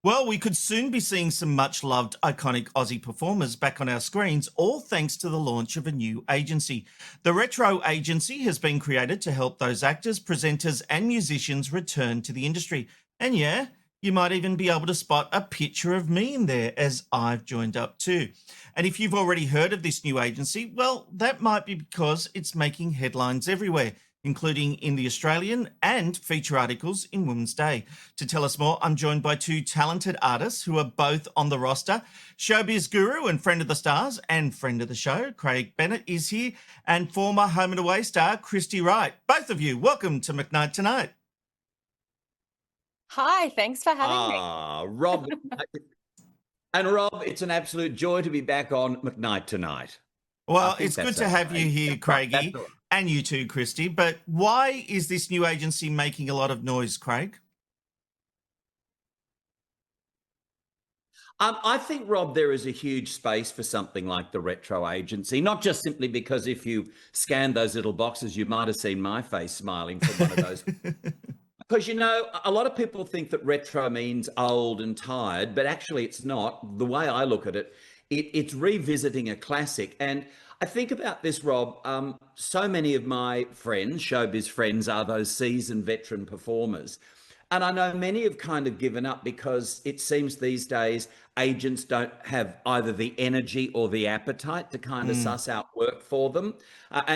Well, we could soon be seeing some much loved iconic Aussie performers back on our screens, all thanks to the launch of a new agency. The Retro Agency has been created to help those actors, presenters, and musicians return to the industry. And yeah, you might even be able to spot a picture of me in there as I've joined up too. And if you've already heard of this new agency, well, that might be because it's making headlines everywhere, including in the Australian and feature articles in Women's Day. To tell us more, I'm joined by two talented artists who are both on the roster. Showbiz guru and friend of the stars and friend of the show, Craig Bennett, is here, and former Home and Away star, Kristy Wright. Both of you, welcome to McKnight Tonight. Hi, thanks for having me. Rob. And Rob, it's an absolute joy to be back on McKnight Tonight. Well, it's good to have you here, Craigie, and you too, Kristy. But why is this new agency making a lot of noise, Craig? I think, Rob, there is a huge space for something like the Retro Agency, not just simply because if you scan those little boxes, you might have seen my face smiling from one of those. Because, you know, a lot of people think that retro means old and tired, but actually it's not. The way I look at it, it's revisiting a classic. And I think about this, Rob, so many of my friends, showbiz friends, are those seasoned veteran performers. And I know many have kind of given up because it seems these days agents don't have either the energy or the appetite to kind of suss out work for them.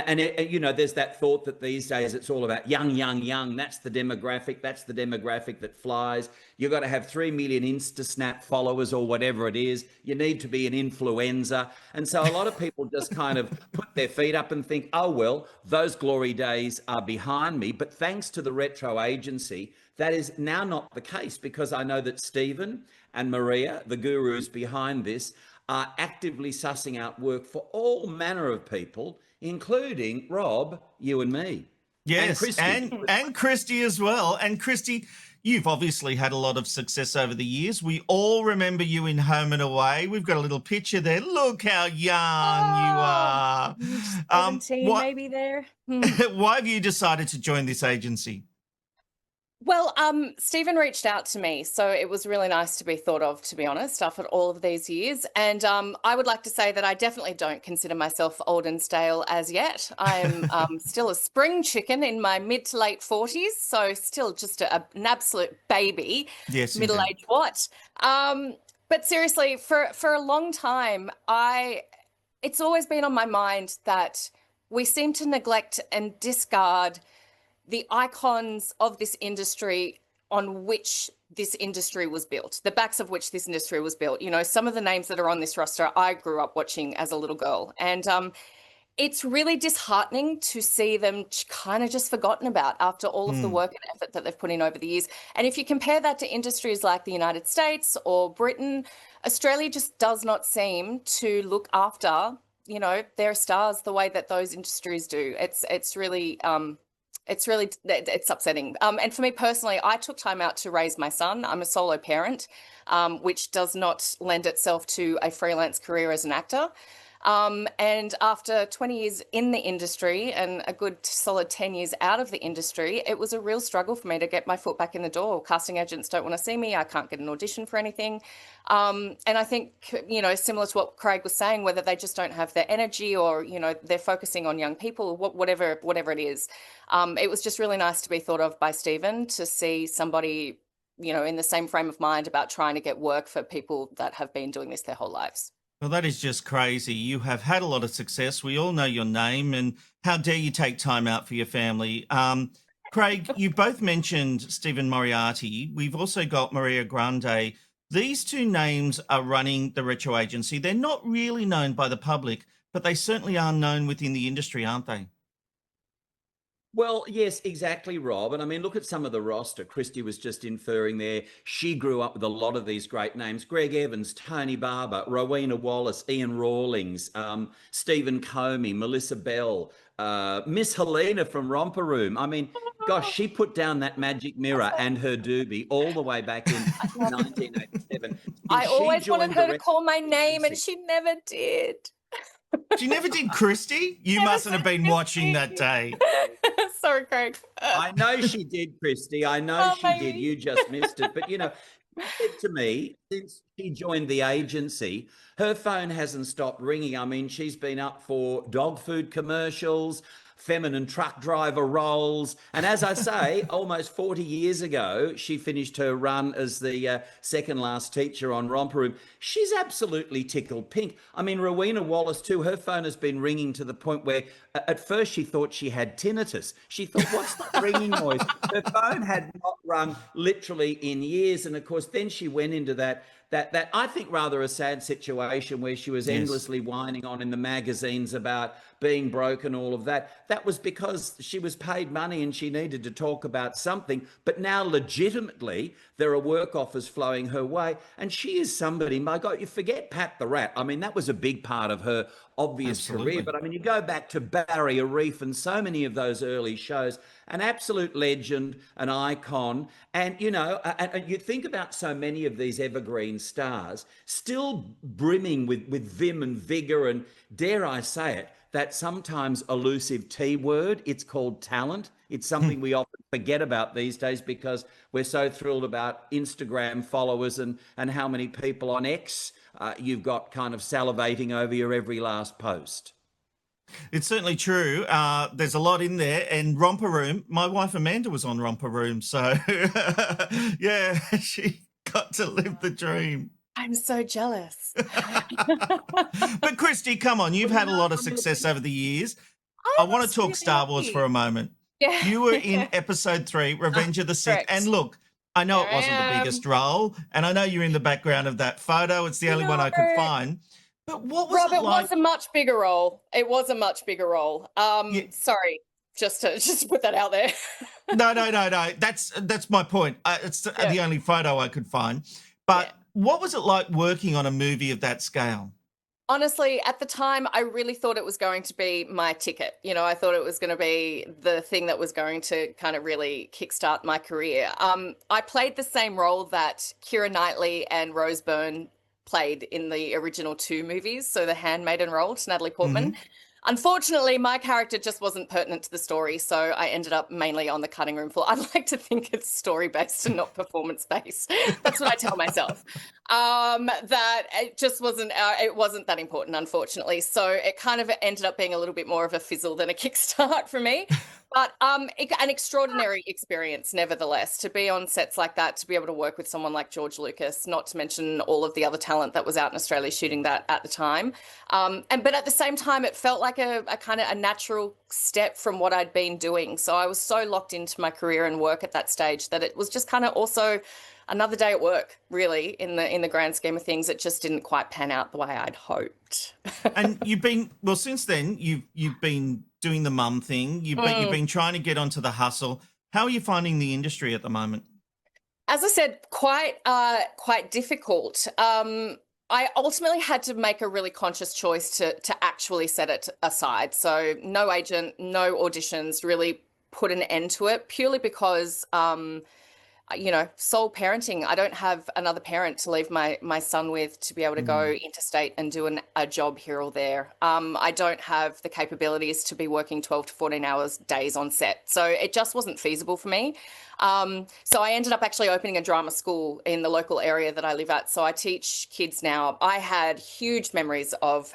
You know, there's that thought that these days it's all about young, young, young. That's the demographic. That's the demographic that flies. You've got to have 3 million Insta-Snap followers or whatever it is. You need to be an influencer. And so a lot of people just kind of put their feet up and think, oh, well, those glory days are behind me. But thanks to the Retro Agency, that is now not the case, because I know that Stephen and Maria, the gurus behind this, are actively sussing out work for all manner of people, including, Rob, you and me. Yes, and Kristy as well. And Kristy, you've obviously had a lot of success over the years. We all remember you in Home and Away. We've got a little picture there. Look how young you are. 17 maybe there. Why have you decided to join this agency? Well, Stephen reached out to me, so it was really nice to be thought of, to be honest, after all of these years. And I would like to say that I definitely don't consider myself old and stale as yet. I'm still a spring chicken in my mid to late 40s, so still just an absolute baby. Yes, middle-aged what? But seriously, for a long time, it's always been on my mind that we seem to neglect and discard the icons of this industry on which this industry was built, the backs of which this industry was built. You know, some of the names that are on this roster, I grew up watching as a little girl. And it's really disheartening to see them kind of just forgotten about after all of the work and effort that they've put in over the years. And if you compare that to industries like the United States or Britain, Australia just does not seem to look after, you know, their stars the way that those industries do. It's really upsetting. And for me personally, I took time out to raise my son. I'm a solo parent, which does not lend itself to a freelance career as an actor. And after 20 years in the industry and a good solid 10 years out of the industry, it was a real struggle for me to get my foot back in the door. Casting agents don't want to see me. I can't get an audition for anything. And I think, you know, similar to what Craig was saying, whether they just don't have the energy or, you know, they're focusing on young people, whatever it is. It was just really nice to be thought of by Stephen, to see somebody, you know, in the same frame of mind about trying to get work for people that have been doing this their whole lives. Well, that is just crazy. You have had a lot of success. We all know your name, and how dare you take time out for your family. Craig, you both mentioned Stephen Moriarty. We've also got Maria Grande. These two names are running the Retro Agency. They're not really known by the public, but they certainly are known within the industry, aren't they? Well, yes, exactly, Rob. And I mean, look at some of the roster. Kristy was just inferring there. She grew up with a lot of these great names: Greg Evans, Tony Barber, Rowena Wallace, Ian Rawlings, Stephen Comey, Melissa Bell, Miss Helena from Romper Room. I mean, gosh, she put down that magic mirror and her doobie all the way back in 1987. I always wanted her to call my name, and she never did. She never did, Kristy? You mustn't have been watching that day. Sorry, Craig. I know she did, Kristy. I know she did. You just missed it. But, you know, said to me, since she joined the agency, her phone hasn't stopped ringing. I mean, she's been up for dog food commercials, feminine truck driver roles. And as I say, almost 40 years ago, she finished her run as the second last teacher on Romper Room. She's absolutely tickled pink. I mean, Rowena Wallace, too, her phone has been ringing to the point where at first she thought she had tinnitus. She thought, what's that ringing noise? Her phone had not rung literally in years. And of course, then she went into that I think rather a sad situation where she was endlessly whining on in the magazines about being broke and all of that. That was because she was paid money and she needed to talk about something. But now legitimately, there are work offers flowing her way. And she is somebody, my God, you forget Pat the Rat. I mean, that was a big part of her obvious career. But I mean, you go back to Barrier Reef and so many of those early shows, an absolute legend, an icon. And, you know, and you think about so many of these evergreen stars still brimming with vim and vigor and, dare I say it, that sometimes elusive T word. It's called talent. It's something we often forget about these days because we're so thrilled about Instagram followers and how many people on X you've got kind of salivating over your every last post. It's certainly true. There's a lot in there. And Romper Room, my wife Amanda was on Romper Room. So, yeah, she got to live the dream. I'm so jealous. But Kristy, come on, you've had a lot of success over the years. I want to talk Star Wars for a moment. Yeah. You were in episode 3, Revenge of the Sith. Correct. And look, I know it wasn't the biggest role, and I know you're in the background of that photo. It's the only one I could find. But what was Rob, it like? was a much bigger role. It was a much bigger role. Sorry, just to put that out there. No. That's my point. It's the only photo I could find. But what was it like working on a movie of that scale? Honestly, at the time, I really thought it was going to be my ticket. You know, I thought it was going to be the thing that was going to kind of really kickstart my career. I played the same role that Keira Knightley and Rose Byrne played in the original 2 movies, so the handmaiden role to Natalie Portman. Mm-hmm. Unfortunately, my character just wasn't pertinent to the story, so I ended up mainly on the cutting room floor. I like to think it's story-based and not performance-based. That's what I tell myself. That it just wasn't that important, unfortunately. So it kind of ended up being a little bit more of a fizzle than a kickstart for me. But an extraordinary experience, nevertheless, to be on sets like that, to be able to work with someone like George Lucas, not to mention all of the other talent that was out in Australia shooting that at the time. But at the same time, it felt like a kind of a natural step from what I'd been doing. So I was so locked into my career and work at that stage that it was just kind of also another day at work, really, in the grand scheme of things. It just didn't quite pan out the way I'd hoped. And you've been, well, since then, you've been doing the mum thing. You've been trying to get onto the hustle. How are you finding the industry at the moment? As I said, quite difficult. I ultimately had to make a really conscious choice to actually set it aside. So no agent, no auditions, really put an end to it, purely because you know, sole parenting. I don't have another parent to leave my son with to be able to go interstate and do a job here or there. I don't have the capabilities to be working 12 to 14 hours days on set. So it just wasn't feasible for me. So I ended up actually opening a drama school in the local area that I live at. So I teach kids now. I had huge memories of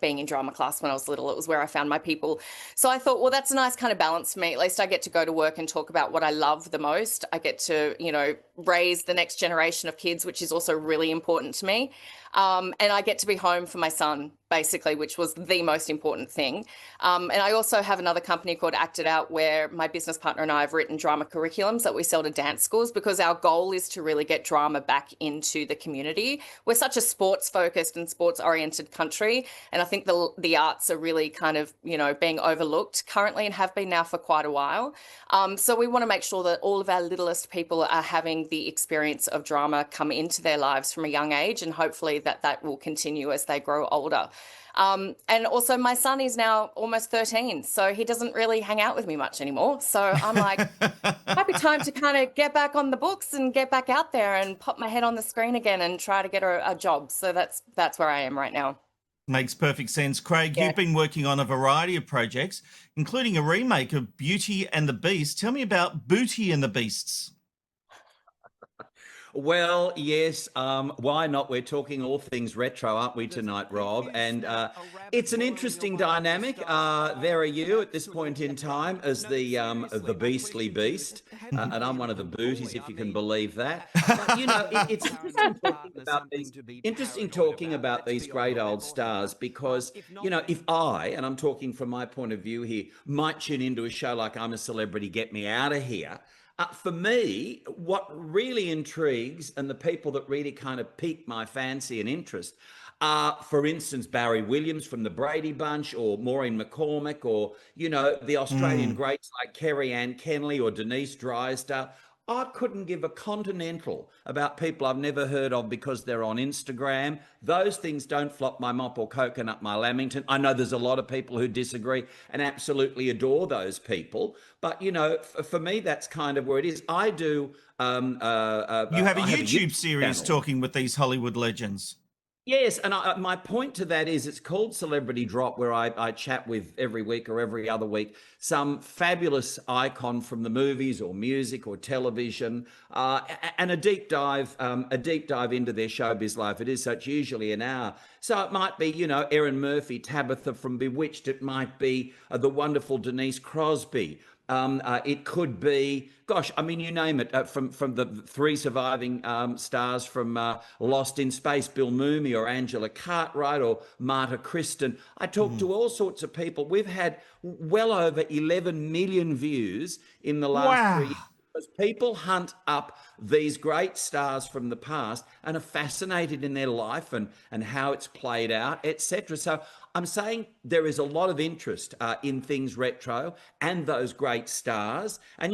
being in drama class when I was little. It was where I found my people. So I thought, well, that's a nice kind of balance for me. At least I get to go to work and talk about what I love the most. I get to, you know, raise the next generation of kids, which is also really important to me. And I get to be home for my son, basically, which was the most important thing. And I also have another company called Act It Out, where my business partner and I have written drama curriculums that we sell to dance schools, because our goal is to really get drama back into the community. We're such a sports-focused and sports-oriented country, and I think the arts are really kind of, you know, being overlooked currently and have been now for quite a while. So we want to make sure that all of our littlest people are having the experience of drama come into their lives from a young age, and hopefully that will continue as they grow older. And also my son is now almost 13, so he doesn't really hang out with me much anymore. So I'm like, might be time to kind of get back on the books and get back out there and pop my head on the screen again and try to get a job. So that's where I am right now. Makes perfect sense. Craig, you've been working on a variety of projects, including a remake of Beauty and the Beast. Tell me about Booty and the Beasts. Well, yes. Why not? We're talking all things retro, aren't we, tonight, Rob? And it's an interesting dynamic. There are you at this point in time as the beastly beast, and I'm one of the booties, if you can believe that. But, it's interesting talking about these great old stars because, if I, and I'm talking from my point of view here, might tune into a show like I'm a Celebrity, Get Me Out of Here. For me, what really intrigues and the people that really kind of pique my fancy and interest are, for instance, Barry Williams from the Brady Bunch, or Maureen McCormick, or, the Australian greats like Kerry Ann Kenley or Denise Drysdale. I couldn't give a continental about people I've never heard of because they're on Instagram. Those things don't flop my mop or coconut my Lamington. I know there's a lot of people who disagree and absolutely adore those people. But, for me, that's kind of where it is. I do... you have a YouTube series channel talking with these Hollywood legends. Yes, and my point to that is it's called Celebrity Drop, where I chat with every week or every other week some fabulous icon from the movies or music or television, and a deep dive into their showbiz life. It is, so it's usually an hour. So it might be, Erin Murphy, Tabitha from Bewitched. It might be the wonderful Denise Crosby. It could be, you name it, from the three surviving stars from Lost in Space, Bill Mooney or Angela Cartwright or Marta Kristen. I talk to all sorts of people. We've had well over 11 million views in the last 3 years. Because people hunt up these great stars from the past and are fascinated in their life and how it's played out, etc. So I'm saying there is a lot of interest in things retro and those great stars. And,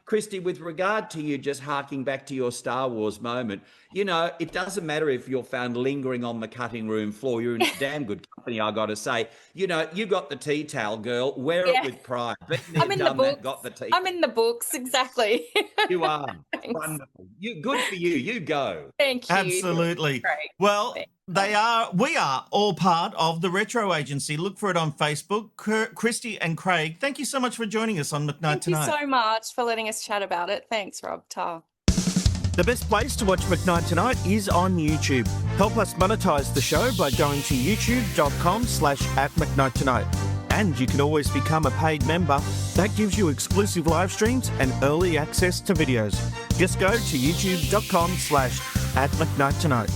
Kristy, with regard to you just harking back to your Star Wars moment, it doesn't matter if you're found lingering on the cutting room floor. You're in damn good company, I got to say. You got the tea towel, girl. Wear it with pride. I'm in the books. Got the tea. I'm in the books, exactly. You are. Wonderful. Good for you. You go. Thank you. Absolutely. Great. Well, we are all part of the Retro Agency. Look for it on Facebook. Kristy and Craig, thank you so much for joining us on McKnight Tonight. Thank you so much for letting us chat about it. Thanks, Rob. Ta. The best place to watch McKnight Tonight is on YouTube. Help us monetize the show by going to youtube.com/@McKnightTonight. And you can always become a paid member. That gives you exclusive live streams and early access to videos. Just go to youtube.com/@McKnightTonight.